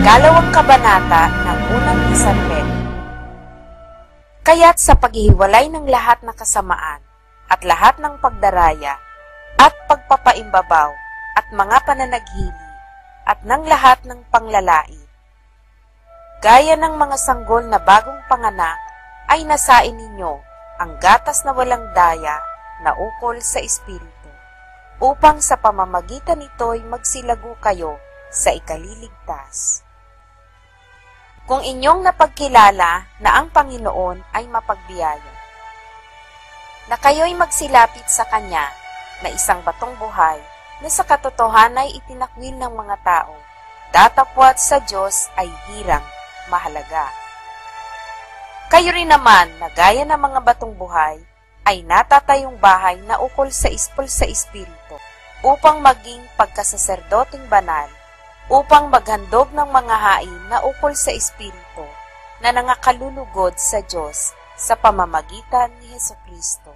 Ikalawang kabanata ng unang San Pedro. Kaya't sa paghihiwalay ng lahat ng kasamaan at lahat ng pagdaraya at pagpapaimbabaw at mga pananaghili at ng lahat ng panglalait, gaya ng mga sanggol na bagong panganak, ay nasain ninyo ang gatas na walang daya na ukol sa Espiritu, upang sa pamamagitan nito'y magsilago kayo sa ikaliligtas. Kung inyong napagkilala na ang Panginoon ay mapagbiyaya, na kayo'y magsilapit sa Kanya na isang batong buhay na sa katotohanan ay itinakwil ng mga tao, datapwat sa Diyos ay hirang mahalaga. Kayo rin naman na gaya ng mga batong buhay ay natatayong bahay na ukol sa Espiritu, upang maging pagkasaserdoteng banal, upang maghandog ng mga hain na ukol sa Espiritu na nangakalulugod sa Diyos sa pamamagitan ni Hesukristo.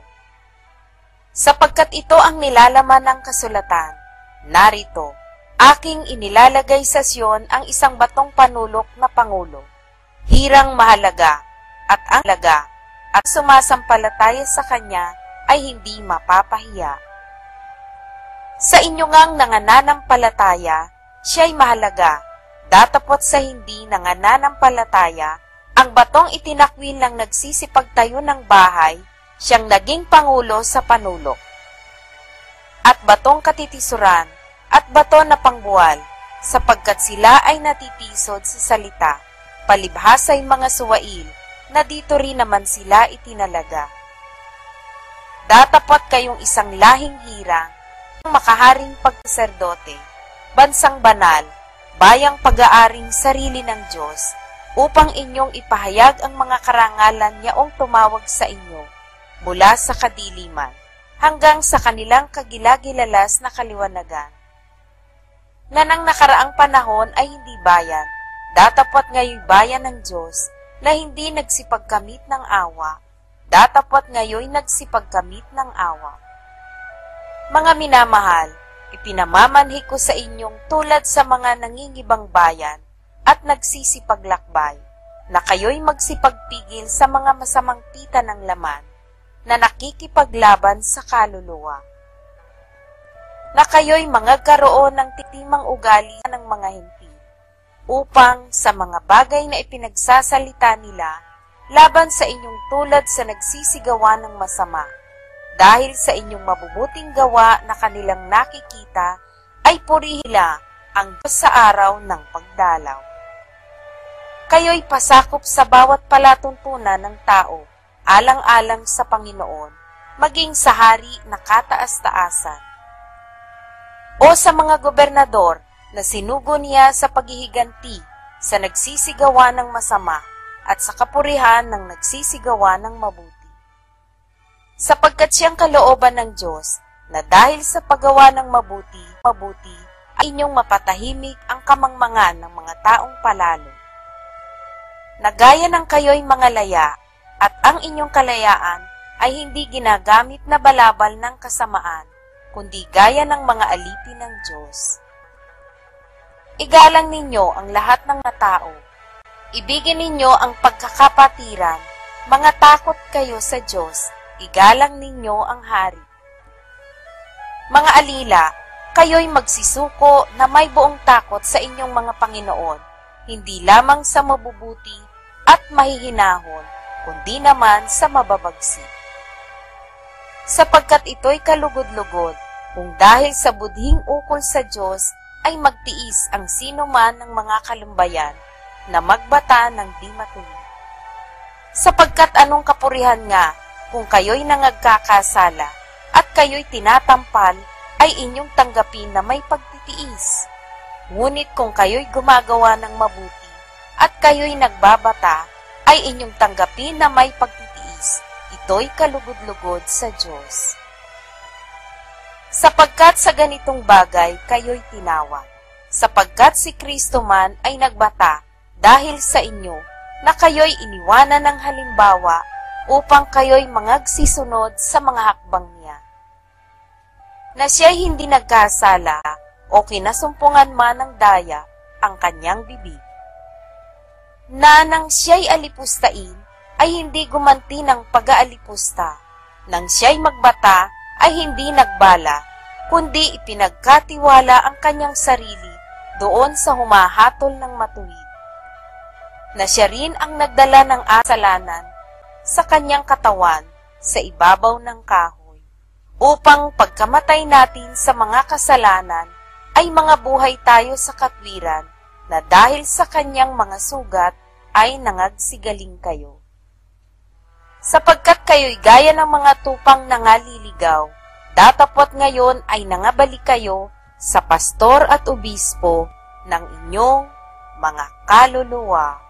Sapagkat ito ang nilalaman ng kasulatan, narito, aking inilalagay sa Sion ang isang batong panulok na Pangulo, hirang mahalaga, at ang laga at sumasampalataya sa Kanya ay hindi mapapahiya. Sa inyo ngang nangananampalataya, siya'y mahalaga, datapot sa hindi nangananampalataya, ang batong itinakwil ng nagsisipagtayo ng bahay, siyang naging pangulo sa panulok. At batong katitisuran, at bato na pangbuwal, sapagkat sila ay natitisod sa salita, palibhasa'y mga suwail, na dito rin naman sila itinalaga. Datapot kayong isang lahing hirang, makaharing pagsaserdote, bansang banal, bayang pag-aaring sarili ng Diyos, upang inyong ipahayag ang mga karangalan niyaong tumawag sa inyo, mula sa kadiliman, hanggang sa kanilang kagilagilalas na kaliwanagan. Na nang nakaraang panahon ay hindi bayan, datapot ngayon bayan ng Diyos, na hindi nagsipagkamit ng awa, datapot ngayon nagsipagkamit ng awa. Mga minamahal, ipinamamanhi ko sa inyong tulad sa mga nangingibang bayan at nagsisipaglakbay, na kayo'y magsipagpigil sa mga masamang pita ng laman, na nakikipaglaban sa kaluluwa. Na kayo'y mangagkaroon ng titimang ugali ng mga hintil, upang sa mga bagay na ipinagsasalita nila, laban sa inyong tulad sa nagsisigawa ng masama, dahil sa inyong mabubuting gawa na kanilang nakikita, ay purihila ang Diyos sa araw ng pagdalaw. Kayo'y pasakop sa bawat palatuntunan ng tao, alang-alang sa Panginoon, maging sa hari na kataas-taasan. O sa mga gobernador na sinugo niya sa paghihiganti sa nagsisigawa ng masama at sa kapurihan ng nagsisigawa ng mabuti. Sapagkat siyang kalooban ng Diyos, na dahil sa paggawa ng mabuti, ay inyong mapatahimik ang kamangmangan ng mga taong palalo. Na gaya ng kayo'y mga laya, at ang inyong kalayaan ay hindi ginagamit na balabal ng kasamaan, kundi gaya ng mga alipin ng Diyos. Igalang ninyo ang lahat ng tao. Ibigin ninyo ang pagkakapatiran, mga takot kayo sa Diyos, igalang ninyo ang hari. Mga alila, kayo'y magsisuko na may buong takot sa inyong mga Panginoon, hindi lamang sa mabubuti at mahihinahon, kundi naman sa mababagsik. Sapagkat ito'y kalugod-lugod, kung dahil sa budhing ukol sa Diyos ay magtiis ang sino man ng mga kalumbayan na magbata ng di matuwid. Sapagkat anong kapurihan nga, kung kayo'y nangagkakasala at kayo'y tinatampal, ay inyong tanggapin na may pagtitiis. Ngunit kung kayo'y gumagawa ng mabuti at kayo'y nagbabata, ay inyong tanggapin na may pagtitiis. Ito'y kalugod-lugod sa Diyos. Sapagkat sa ganitong bagay kayo'y tinawag, sapagkat si Kristo man ay nagbata dahil sa inyo, na kayo'y iniwanan ng halimbawa upang kayo'y mangagsisunod sa mga hakbang niya. Na siya'y hindi nagkasala o kinasumpungan man ng daya ang kanyang bibig, na nang siya'y alipustain, ay hindi gumanti ng pag-aalipusta. Nang siya'y magbata, ay hindi nagbala, kundi ipinagkatiwala ang kanyang sarili doon sa humahatol ng matuwid. Na siya rin ang nagdala ng kasalanan sa kanyang katawan sa ibabaw ng kahoy, upang pagkamatay natin sa mga kasalanan, ay mga buhay tayo sa katwiran, na dahil sa kanyang mga sugat ay nangagsigaling kayo. Sapagkat kayo'y gaya ng mga tupang nangaliligaw, datapot ngayon ay nangabalik kayo sa pastor at obispo ng inyong mga kaluluwa.